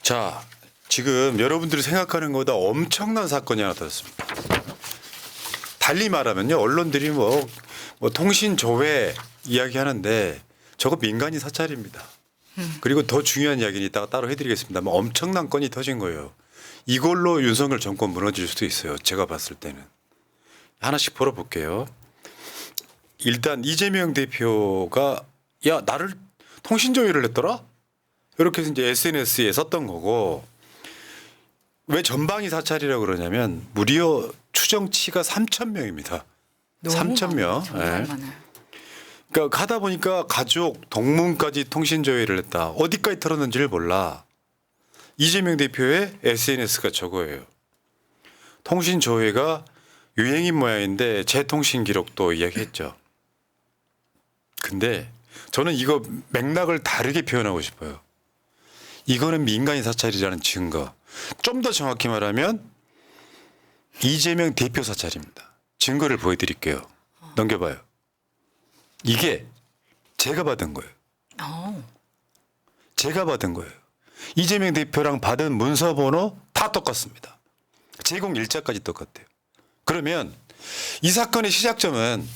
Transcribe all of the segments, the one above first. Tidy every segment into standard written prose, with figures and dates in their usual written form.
자, 지금 여러분들이 생각하는 것보다 엄청난 사건이 하나 터졌습니다. 달리 말하면요, 언론들이 뭐 통신 조회 이야기하는데 저거 민간인 사찰입니다. 그리고 더 중요한 이야기는 이따가 따로 해드리겠습니다. 뭐 엄청난 건이 터진 거예요. 이걸로 윤석열 정권 무너질 수도 있어요. 제가 봤을 때는. 하나씩 풀어볼게요. 일단 이재명 대표가 야 나를 통신 조회를 했더라? 이렇게 해서 이제 SNS에 썼던 거고, 왜 전방위 사찰이라고 그러냐면 무려 추정치가 3,000명입니다. 3,000명. 정말 예. 많아요. 그러니까 가다 보니까 가족, 동문까지 통신 조회를 했다. 어디까지 털었는지를 몰라. 이재명 대표의 SNS가 저거예요. 통신 조회가 유행인 모양인데 제 통신 기록도 이야기했죠. 근데 저는 이거 맥락을 다르게 표현하고 싶어요. 이거는 민간인 사찰이라는 증거. 좀 더 정확히 말하면 이재명 대표 사찰입니다. 증거를 보여드릴게요. 넘겨봐요. 이게 제가 받은 거예요. 제가 받은 거예요. 이재명 대표랑 받은 문서 번호 다 똑같습니다. 제공 일자까지 똑같아요. 그러면 이 사건의 시작점은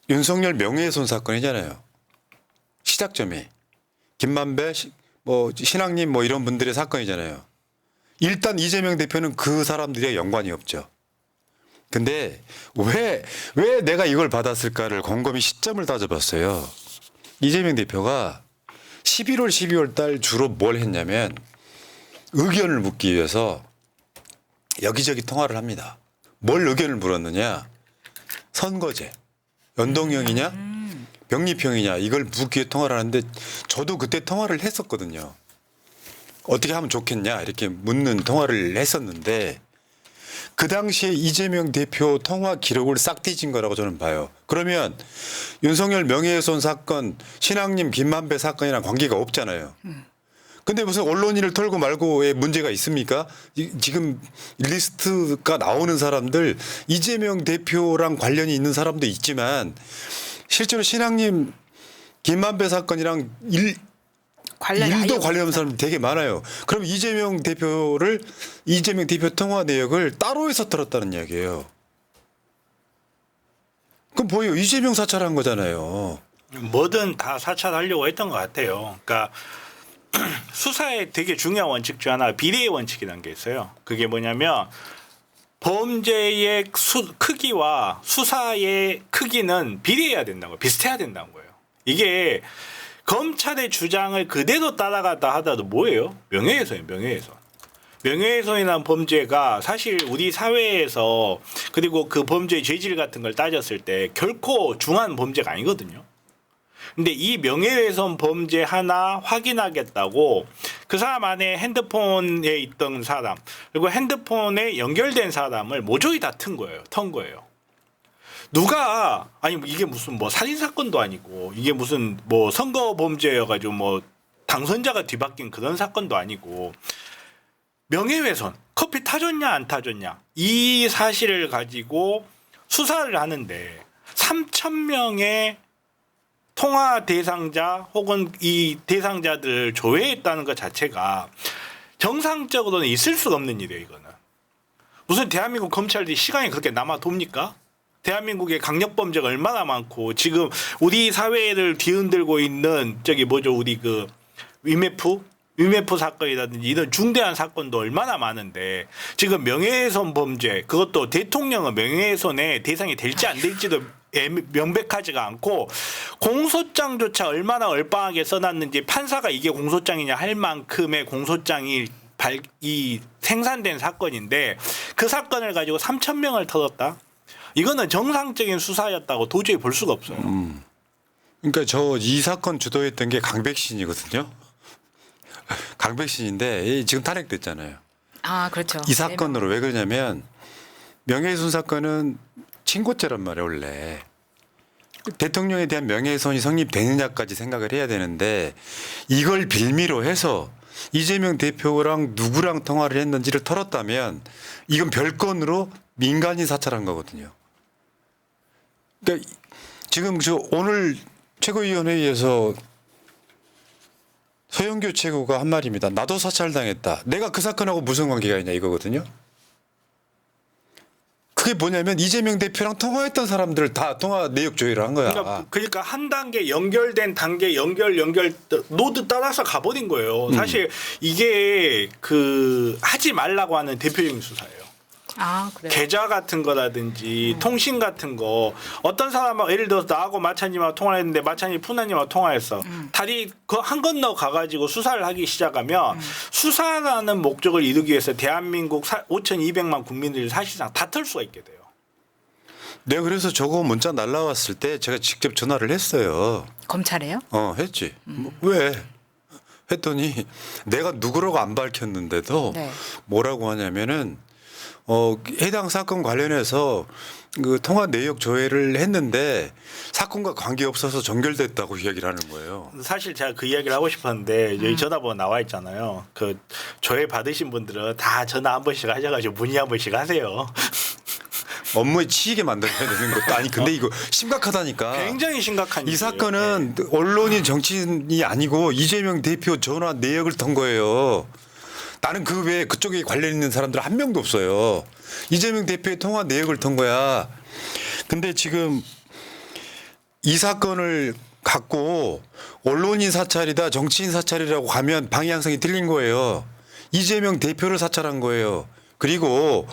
윤석열 명예훼손 사건이잖아요. 시작점이 김만배 신앙님 이런 분들의 사건이잖아요. 일단 이재명 대표는 그 사람들의 연관이 없죠. 근데 왜 내가 이걸 받았을까를 곰곰이 시점을 따져봤어요. 이재명 대표가 11월 12월 달 주로 뭘 했냐면 의견을 묻기 위해서 여기저기 통화를 합니다. 뭘 의견을 물었느냐? 선거제, 연동형이냐? 병립형이냐? 이걸 묻기 위해 통화를 하는데 저도 그때 통화를 했었거든요. 어떻게 하면 좋겠냐? 이렇게 묻는 통화를 했었는데 그 당시에 이재명 대표 통화 기록을 싹 뒤진 거라고 저는 봐요. 그러면 윤석열 명예훼손 사건, 신앙님 김만배 사건이랑 관계가 없잖아요. 근데 무슨 언론인을 털고 말고의 문제가 있습니까? 지금 리스트가 나오는 사람들 이재명 대표랑 관련이 있는 사람도 있지만 실제로 신앙님 김만배 사건이랑 일도 관련한 사람이 되게 많아요. 그럼 이재명 대표 통화 내역을 따로 해서 털었다는 이야기예요. 그럼 뭐예요? 이재명 사찰한 거잖아요. 뭐든 다 사찰하려고 했던 것 같아요. 그러니까 수사에 되게 중요한 원칙 중 하나 비례의 원칙이라는 게 있어요. 그게 뭐냐면 범죄의 크기와 수사의 크기는 비례해야 된다고, 비슷해야 된다는 거예요. 이게 검찰의 주장을 그대로 따라가다 하더라도 뭐예요? 명예훼손이에요. 명예훼손. 명예훼손이라는 범죄가 사실 우리 사회에서 그리고 그 범죄의 죄질 같은 걸 따졌을 때 결코 중한 범죄가 아니거든요. 근데 이 명예훼손 범죄 하나 확인하겠다고 그 사람 안에 핸드폰에 있던 사람 그리고 핸드폰에 연결된 사람을 모조리 다 턴 거예요. 누가 아니 이게 무슨 살인 사건도 아니고 이게 무슨 선거 범죄여가지고 당선자가 뒤바뀐 그런 사건도 아니고 명예훼손 커피 타줬냐 안 타줬냐 이 사실을 가지고 수사를 하는데 3,000명의 통화 대상자 혹은 이 대상자들을 조회했다는 것 자체가 정상적으로는 있을 수가 없는 일이에요. 이거는 무슨 대한민국 검찰이 시간이 그렇게 남아 돕니까? 대한민국의 강력범죄가 얼마나 많고 지금 우리 사회를 뒤흔들고 있는 우리 그 위메프 사건이라든지 이런 중대한 사건도 얼마나 많은데 지금 명예훼손 범죄 그것도 대통령은 명예훼손의 대상이 될지 안 될지도 명백하지가 않고 공소장조차 얼마나 얼빵하게 써놨는지 판사가 이게 공소장이냐 할 만큼의 공소장이 생산된 사건인데 그 사건을 가지고 3,000명을 털었다? 이거는 정상적인 수사였다고 도저히 볼 수가 없어요. 그러니까 이 사건 주도했던 게 강백신이거든요. 강백신인데 지금 탄핵됐잖아요. 아, 그렇죠. 이 사건으로 왜 그러냐면 명예훼손 사건은 친고죄란 말이에요. 원래 대통령에 대한 명예훼손이 성립되느냐까지 생각을 해야 되는데 이걸 빌미로 해서 이재명 대표랑 누구랑 통화를 했는지를 털었다면 이건 별건으로 민간인 사찰한 거거든요. 그러니까 지금 오늘 최고위원회의에서 서영교 최고가 한 말입니다. 나도 사찰당했다. 내가 그 사건하고 무슨 관계가 있냐 이거거든요. 그게 뭐냐면 이재명 대표랑 통화했던 사람들 다 통화 내역 조회를 한 거야. 그러니까 한 단계 연결된 단계 연결 노드 따라서 가버린 거예요. 사실 이게 그 하지 말라고 하는 대표적인 수사예요. 아, 그래요? 계좌 같은 거라든지 통신 같은 거 어떤 사람하고 예를 들어서 나하고 마찬님하고 통화를 했는데 마찬이 푸나님하고 통화했어. 다리 그 한 건너 가가지고 수사를 하기 시작하면 수사라는 목적을 이루기 위해서 대한민국 5,200만 국민들이 사실상 다 털 수가 있게 돼요. 내가 그래서 저거 문자 날라왔을 때 제가 직접 전화를 했어요. 검찰에요? 했지. 왜? 했더니 내가 누구라고 안 밝혔는데도 네. 뭐라고 하냐면은 해당 사건 관련해서 그 통화 내역 조회를 했는데 사건과 관계 없어서 종결됐다고 이야기를 하는 거예요. 사실 제가 그 이야기를 하고 싶었는데 여기 전화번호 나와 있잖아요. 그 조회 받으신 분들은 다 전화 한 번씩 하셔가지고 문의 한 번씩 하세요. 업무에 치이게 만들어야 되는 것도 아니 근데 이거 심각하다니까. 굉장히 심각한 이 일이에요. 사건은 언론인 정치인이 아니고 이재명 대표 전화 내역을 턴 거예요. 나는 그 외에 그쪽에 관련 있는 사람들 한 명도 없어요. 이재명 대표의 통화 내역을 턴 거야. 근데 지금 이 사건을 갖고 언론인 사찰이다 정치인 사찰이라고 가면 방향성이 틀린 거예요. 이재명 대표를 사찰한 거예요. 그리고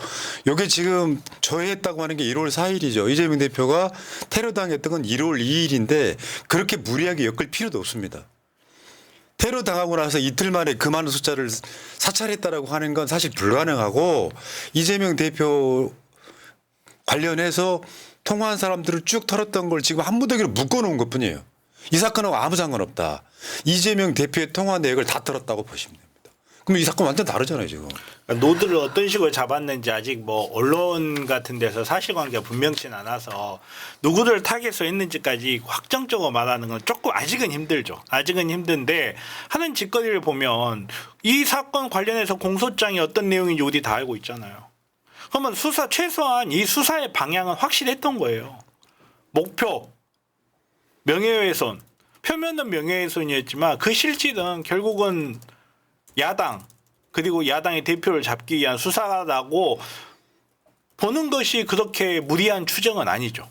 이게 지금 조회했다고 하는 게 1월 4일이죠. 이재명 대표가 테러 당했던 건 1월 2일인데 그렇게 무리하게 엮을 필요도 없습니다. 테러 당하고 나서 이틀 만에 그 많은 숫자를 사찰했다라고 하는 건 사실 불가능하고 이재명 대표 관련해서 통화한 사람들을 쭉 털었던 걸 지금 한 무더기로 묶어놓은 것뿐이에요. 이 사건하고 아무 상관없다. 이재명 대표의 통화 내역을 다 털었다고 보시면 됩니다. 그럼 이 사건 완전 다르잖아요 지금. 그러니까 노드를 어떤 식으로 잡았는지 아직 뭐 언론 같은 데서 사실관계가 분명치 않아서 누구를 타겟으로 했는지까지 확정적으로 말하는 건 조금 아직은 힘들죠. 아직은 힘든데 하는 짓거리를 보면 이 사건 관련해서 공소장이 어떤 내용인지 우리 다 알고 있잖아요. 그러면 수사 최소한 이 수사의 방향은 확실했던 거예요. 목표, 명예훼손, 표면은 명예훼손이었지만 그 실질은 결국은 야당 그리고 야당의 대표를 잡기 위한 수사라고 보는 것이 그렇게 무리한 추정은 아니죠.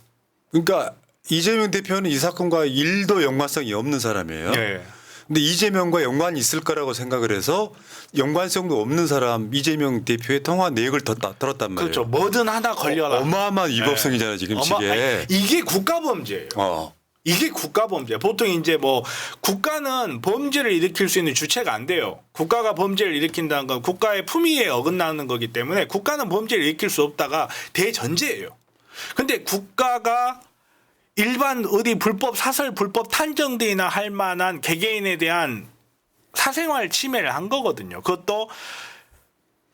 그러니까 이재명 대표는 이 사건과 1도 연관성이 없는 사람이에요. 네. 근데 이재명과 연관이 있을 거라고 생각을 해서 연관성도 없는 사람 이재명 대표의 통화 내역을 털었단 말이에요. 그렇죠. 뭐든 하나 걸려라. 어마어마한 위법성이잖아요 지금 이게. 이게 국가범죄예요. 이게 국가범죄. 보통 이제 뭐 국가는 범죄를 일으킬 수 있는 주체가 안 돼요. 국가가 범죄를 일으킨다는 건 국가의 품위에 어긋나는 거기 때문에 국가는 범죄를 일으킬 수 없다가 대전제예요. 근데 국가가 일반 어디 불법 사설 불법 탄정대나 할 만한 개개인에 대한 사생활 침해를 한 거거든요. 그것도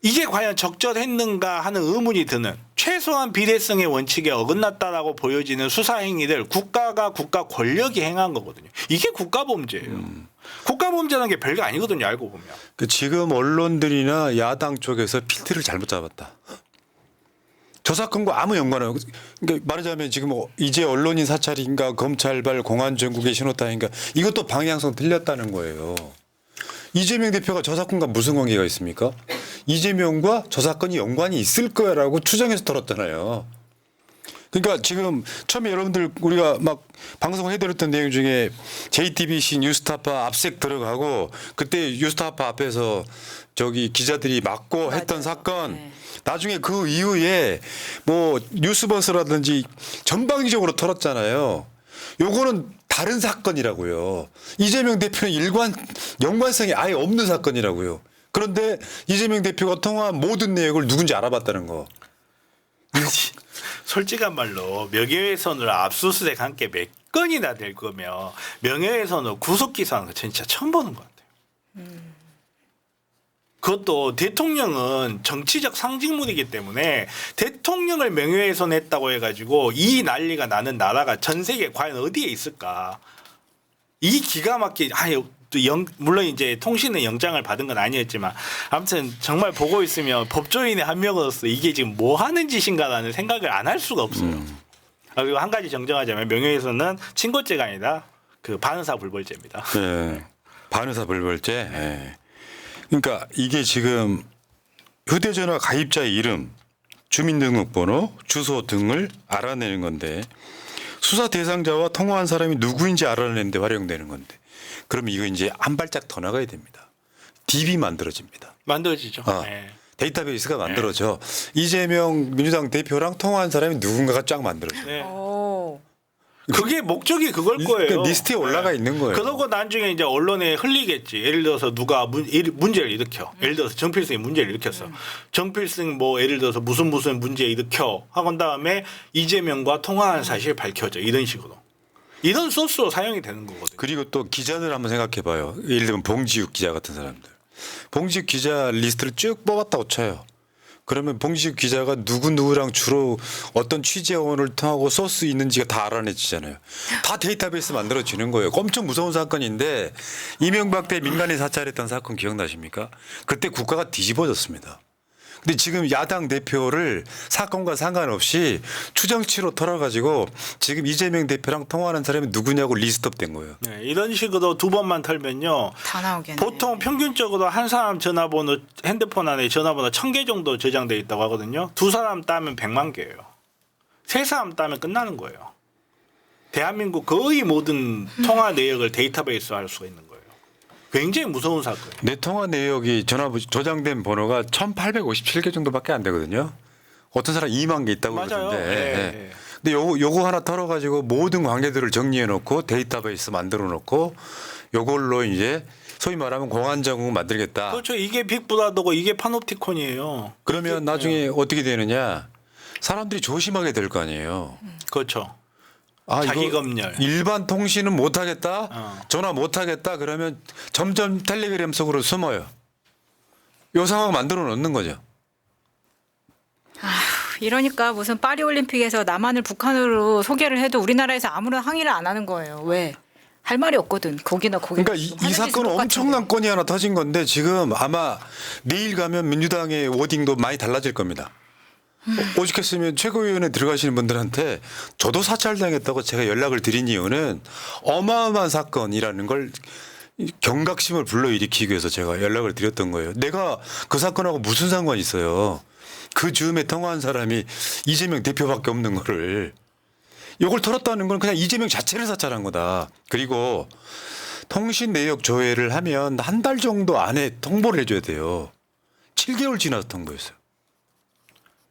이게 과연 적절했는가 하는 의문이 드는 최소한 비례성의 원칙에 어긋났다라고 보여지는 수사 행위를 국가가 국가 권력이 행한 거거든요. 이게 국가범죄예요. 국가범죄라는 게 별게 아니거든요. 알고 보면. 그 지금 언론들이나 야당 쪽에서 필트를 잘못 잡았다. 저 사건과 아무 연관은 그러니까 말하자면 지금 이제 언론인 사찰인가 검찰발 공안 전국의 신호탄인가 이것도 방향성 틀렸다는 거예요. 이재명 대표가 저 사건과 무슨 관계가 있습니까? 이재명과 저 사건이 연관이 있을 거라고 추정해서 털었잖아요. 그러니까 지금 처음에 여러분들 우리가 막 방송해드렸던 내용 중에 JTBC 뉴스타파 압색 들어가고 그때 뉴스타파 앞에서 저기 기자들이 막고 맞아요. 했던 사건 네. 나중에 그 이후에 뭐 뉴스버스라든지 전방위적으로 털었잖아요. 요거는 다른 사건이라고요. 이재명 대표는 연관성이 아예 없는 사건이라고요. 그런데 이재명 대표가 통화한 모든 내역을 누군지 알아봤다는 거. 솔직한 말로 명예훼손을 압수수색 함께 몇 건이나 될 거면 명예훼손을 구속기소하는 거 진짜 처음 보는 것 같아요. 그것도 대통령은 정치적 상징물이기 때문에 대통령을 명예훼손했다고 해가지고 이 난리가 나는 나라가 전 세계에 과연 어디에 있을까? 이 기가 막힌 물론 이제 통신의 영장을 받은 건 아니었지만 아무튼 정말 보고 있으면 법조인의 한 명으로서 이게 지금 뭐 하는 짓인가라는 생각을 안 할 수가 없어요. 그리고 한 가지 정정하자면 명예훼손은 친고죄가 아니라 그 반의사 불벌죄입니다. 네. 반의사 불벌죄. 예. 그러니까 이게 지금 휴대전화 가입자의 이름, 주민등록번호, 주소 등을 알아내는 건데 수사 대상자와 통화한 사람이 누구인지 알아내는데 활용되는 건데 그러면 이거 이제 한 발짝 더 나가야 됩니다. DB 만들어집니다. 만들어지죠. 어. 네. 데이터베이스가 만들어져. 이재명 민주당 대표랑 통화한 사람이 누군가가 쫙 만들어져. 네. 오. 그게 목적이 그걸 거예요. 그 리스트에 올라가 있는 거예요. 그러고 나중에 이제 언론에 흘리겠지. 예를 들어서 누가 문제를 일으켜. 예를 들어서 정필승이 문제를 일으켰어. 정필승 뭐 예를 들어서 무슨 문제 일으켜 하고 다음에 이재명과 통화한 사실 밝혀져. 이런 식으로. 이런 소스로 사용이 되는 거거든요. 그리고 또 기자들 한번 생각해봐요. 예를 들면 봉지욱 기자 같은 사람들. 봉지욱 기자 리스트를 쭉 뽑았다고 쳐요. 그러면 봉지욱 기자가 누구랑 주로 어떤 취재원을 통하고 소스 있는지가 다 알아내지잖아요. 다 데이터베이스 만들어지는 거예요. 엄청 무서운 사건인데 이명박 때 민간인 사찰했던 사건 기억나십니까? 그때 국가가 뒤집어졌습니다. 근데 지금 야당 대표를 사건과 상관없이 추정치로 털어가지고 지금 이재명 대표랑 통화하는 사람이 누구냐고 리스트업 된 거예요. 네, 이런 식으로 두 번만 털면요. 다 나오겠네. 보통 평균적으로 한 사람 전화번호 핸드폰 안에 전화번호 1000개 정도 저장돼 있다고 하거든요. 두 사람 따면 100만 개예요. 세 사람 따면 끝나는 거예요. 대한민국 거의 모든 통화 내역을 데이터베이스화 할 수가 있는 거예요. 굉장히 무서운 사건이에요. 내 통화 내역이 저장된 번호가 1857개 정도밖에 안 되거든요. 어떤 사람 2만 개 있다고 맞아요. 그러던데. 네. 근데 요거 하나 털어가지고 모든 관계들을 정리해 놓고 데이터베이스 만들어 놓고 요걸로 이제 소위 말하면 공안정국 만들겠다. 그렇죠. 이게 빅브라더고 이게 파놉티콘이에요. 그러면 나중에 어떻게 되느냐. 사람들이 조심하게 될 거 아니에요. 그렇죠. 아, 자기 이거 검열. 일반 통신은 못 하겠다. 어. 전화 못 하겠다. 그러면 점점 텔레그램 속으로 숨어요. 요 상황 만들어 놓는 거죠. 이러니까 무슨 파리 올림픽에서 남한을 북한으로 소개를 해도 우리나라에서 아무런 항의를 안 하는 거예요. 왜? 할 말이 없거든. 거기나 거기. 그러니까 이 사건은 엄청난 건이 하나 터진 건데 지금 아마 내일 가면 민주당의 워딩도 많이 달라질 겁니다. 오죽했으면 최고위원회 들어가시는 분들한테 저도 사찰당했다고 제가 연락을 드린 이유는 어마어마한 사건이라는 걸 경각심을 불러일으키기 위해서 제가 연락을 드렸던 거예요. 내가 그 사건하고 무슨 상관이 있어요. 그 즈음에 통화한 사람이 이재명 대표밖에 없는 거를. 이걸 털었다는 건 그냥 이재명 자체를 사찰한 거다. 그리고 통신 내역 조회를 하면 한 달 정도 안에 통보를 해줘야 돼요. 7개월 지나서 통보했어요.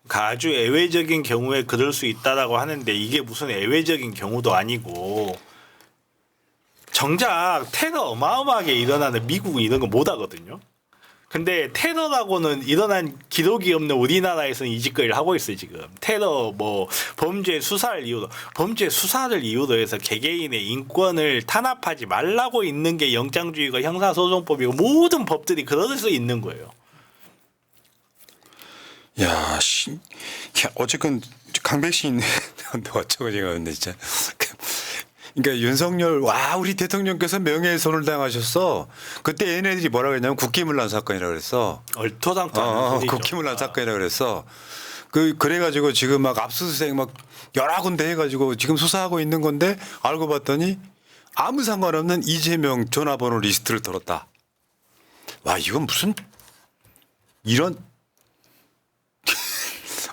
아주 예외적인 경우에 그럴 수 있다라고 하는데 이게 무슨 예외적인 경우도 아니고 정작 테러 어마어마하게 일어나는 미국은 이런 거 못 하거든요. 근데 테러라고는 일어난 기록이 없는 우리나라에서는 이 짓거리를 하고 있어요 지금. 테러 뭐 범죄 수사를 이유로 해서 개개인의 인권을 탄압하지 말라고 있는 게 영장주의가 형사소송법이고 모든 법들이 그러서 있는 거예요. 야, 어쨌건 강백신 어쩌고 저쩌고 진짜. 그러니까 윤석열 우리 대통령께서 명예훼손을 당하셨어. 그때 얘네들이 뭐라고 했냐면 국기문란 사건이라고 그랬어. 얼토당토하는 소리죠. 국기문란 사건이라고 그랬어. 그래가지고 지금 막 압수수색 막 여러 군데 해가지고 지금 수사하고 있는 건데 알고 봤더니 아무 상관없는 이재명 전화번호 리스트를 털었다. 와, 이건 무슨 이런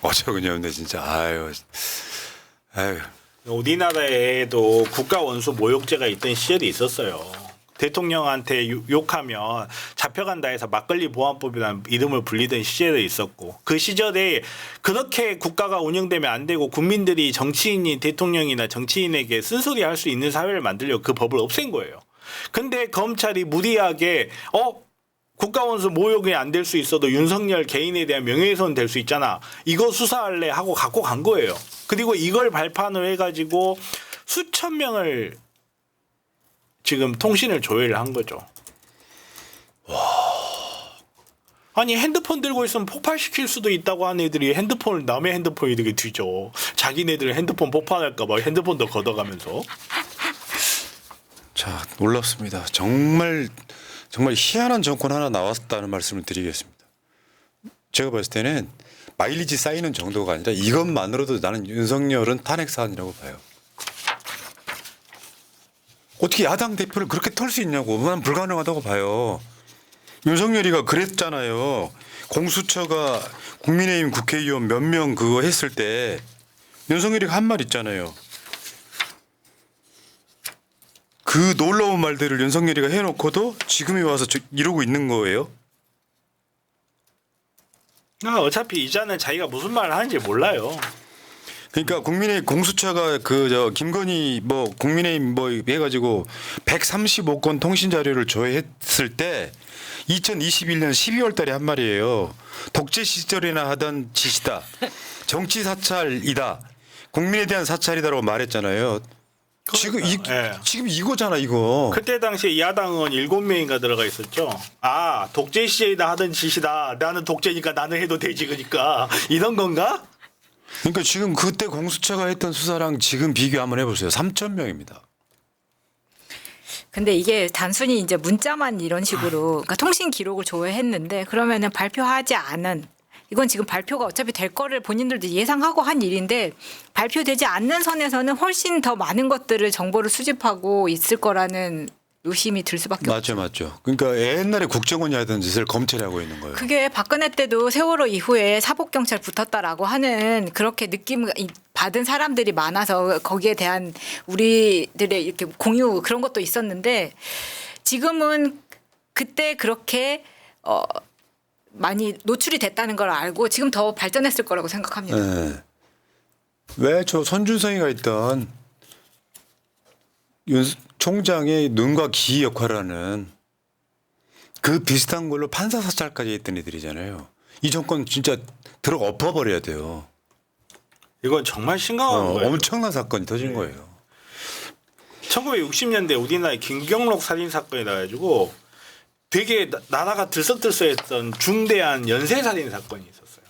어처구니없네 진짜. 아유. 우리나라에도 국가 원수 모욕죄가 있던 시절이 있었어요. 대통령한테 욕하면 잡혀간다 해서 막걸리 보안법이라는 이름을 불리던 시절이 있었고 그 시절에 그렇게 국가가 운영되면 안 되고 국민들이 정치인이 대통령이나 정치인에게 쓴소리 할 수 있는 사회를 만들려고 그 법을 없앤 거예요. 근데 검찰이 무리하게 국가원수 모욕이 안 될 수 있어도 윤석열 개인에 대한 명예훼손 될 수 있잖아. 이거 수사할래 하고 갖고 간 거예요. 그리고 이걸 발판을 해가지고 수천 명을 지금 통신을 조회를 한 거죠. 아니 핸드폰 들고 있으면 폭발시킬 수도 있다고 하는 애들이 핸드폰을 남의 핸드폰이 되게 뒤져. 자기네들 핸드폰 폭발할까 봐 핸드폰도 걷어가면서. 자, 놀랍습니다. 정말 희한한 정권 하나 나왔다는 말씀을 드리겠습니다. 제가 봤을 때는 마일리지 쌓이는 정도가 아니라 이것만으로도 나는 윤석열은 탄핵 사안이라고 봐요. 어떻게 야당 대표를 그렇게 털 수 있냐고. 난 불가능하다고 봐요. 윤석열이가 그랬잖아요. 공수처가 국민의힘 국회의원 몇 명 그거 했을 때 윤석열이가 한 말 있잖아요. 그 놀라운 말들을 윤석열이가 해놓고도 지금에 와서 이러고 있는 거예요. 어차피 이자는 자기가 무슨 말을 하는지 몰라요. 그러니까 국민의 공수처가 김건희 뭐 국민의힘 뭐 해가지고 135건 통신 자료를 조회했을 때 2021년 12월달에 한 말이에요. 독재 시절이나 하던 짓이다. 정치 사찰이다. 국민에 대한 사찰이다라고 말했잖아요. 지금 지금 이거잖아 이거. 그때 당시에 야당 의원 7명인가 들어가 있었죠. 아 독재 시절이나 하던 짓이다. 나는 독재니까 나는 해도 되지 그러니까 이런 건가? 그러니까 지금 그때 공수처가 했던 수사랑 지금 비교 한번 해보세요. 3,000명입니다. 근데 이게 단순히 이제 문자만 이런 식으로 그러니까 통신 기록을 조회했는데 그러면은 발표하지 않은 이건 지금 발표가 어차피 될 거를 본인들도 예상하고 한 일인데 발표되지 않는 선에서는 훨씬 더 많은 것들을 정보를 수집하고 있을 거라는 의심이 들 수밖에 없죠. 맞죠. 그러니까 옛날에 국정원이 하던 짓을 검찰이 하고 있는 거예요. 그게 박근혜 때도 세월호 이후에 사법경찰 붙었다라고 하는 그렇게 느낌 받은 사람들이 많아서 거기에 대한 우리들의 이렇게 공유 그런 것도 있었는데 지금은 그때 그렇게 많이 노출이 됐다는 걸 알고 지금 더 발전했을 거라고 생각합니다. 네. 왜 저 손준성이가 있던 윤 총장의 눈과 귀 역할을 하는 그 비슷한 걸로 판사 사찰까지 했던 애들이잖아요. 이 정권 진짜 들어 엎어버려야 돼요. 이건 정말 심각한 거예요. 엄청난 사건이 터진 거예요. 1960년대 우리나라에 김경록 살인 사건이 나가지고 되게 나라가 들썩들썩했던 중대한 연쇄 살인 사건이 있었어요.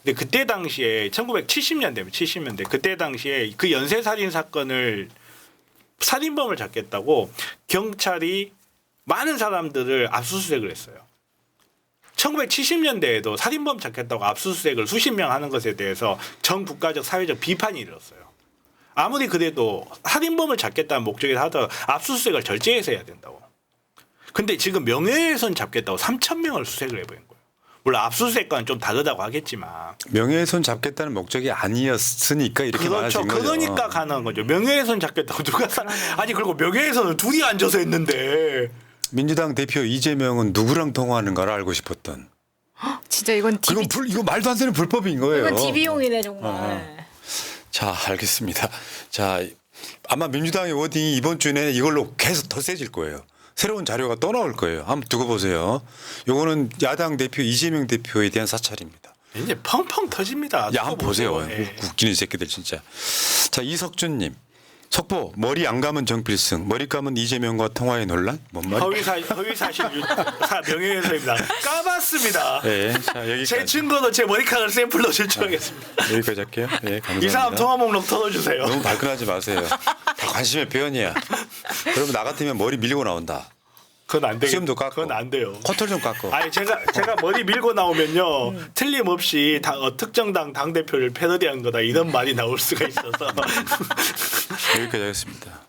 근데 그때 당시에 1970년대 그때 당시에 그 연쇄 살인 사건을 살인범을 잡겠다고 경찰이 많은 사람들을 압수수색을 했어요. 1970년대에도 살인범 잡겠다고 압수수색을 수십 명 하는 것에 대해서 전 국가적 사회적 비판이 일었어요. 아무리 그래도 살인범을 잡겠다는 목적에서 하더라도 압수수색을 절제해서 해야 된다고. 근데 지금 명예훼손 잡겠다고 3,000명을 수색을 해버린 거예요. 물론 압수수색과는 좀 다르다고 하겠지만. 명예훼손 잡겠다는 목적이 아니었으니까 이렇게 그렇죠. 많아진 거죠. 그러니까 가능한 거죠. 명예훼손 잡겠다고 누가 아니 그리고 명예훼손을 둘이 앉아서 했는데. 민주당 대표 이재명은 누구랑 통화하는가를 알고 싶었던. 진짜 이건 이거 말도 안 되는 불법인 거예요. 이건 DB용이네 정말. 자, 알겠습니다. 자, 아마 민주당의 워딩이 이번 주 내내 이걸로 계속 더 세질 거예요. 새로운 자료가 또 나올 거예요. 한번 두고 보세요. 요거는 야당 대표 이재명 대표에 대한 사찰입니다. 이제 펑펑 터집니다. 야, 한번 보세요. 예. 웃기는 새끼들 진짜. 자, 이석준님. 속보 머리 안 감은 정필승 머리 감은 이재명과 통화의 논란? 뭔 말? 허위사실 명예훼손입니다. 까봤습니다. 네, 자 여기까지. 제 증거도 제 머리카락을 샘플로 제출하겠습니다. 여기까지 할게요. 네, 감사합니다. 이 사람 통화 목록 털어주세요. 너무 발끈하지 마세요. 다 관심의 표현이야. 그러면 나 같으면 머리 밀고 나온다. 그건 안 되겠. 수염도 깎고. 그건 안 돼요. 커털 좀 깎고. 아니 제가 머리 밀고 나오면요 틀림없이 특정 당 대표를 패러디한 거다 이런 말이 나올 수가 있어서 여기까지 하겠습니다.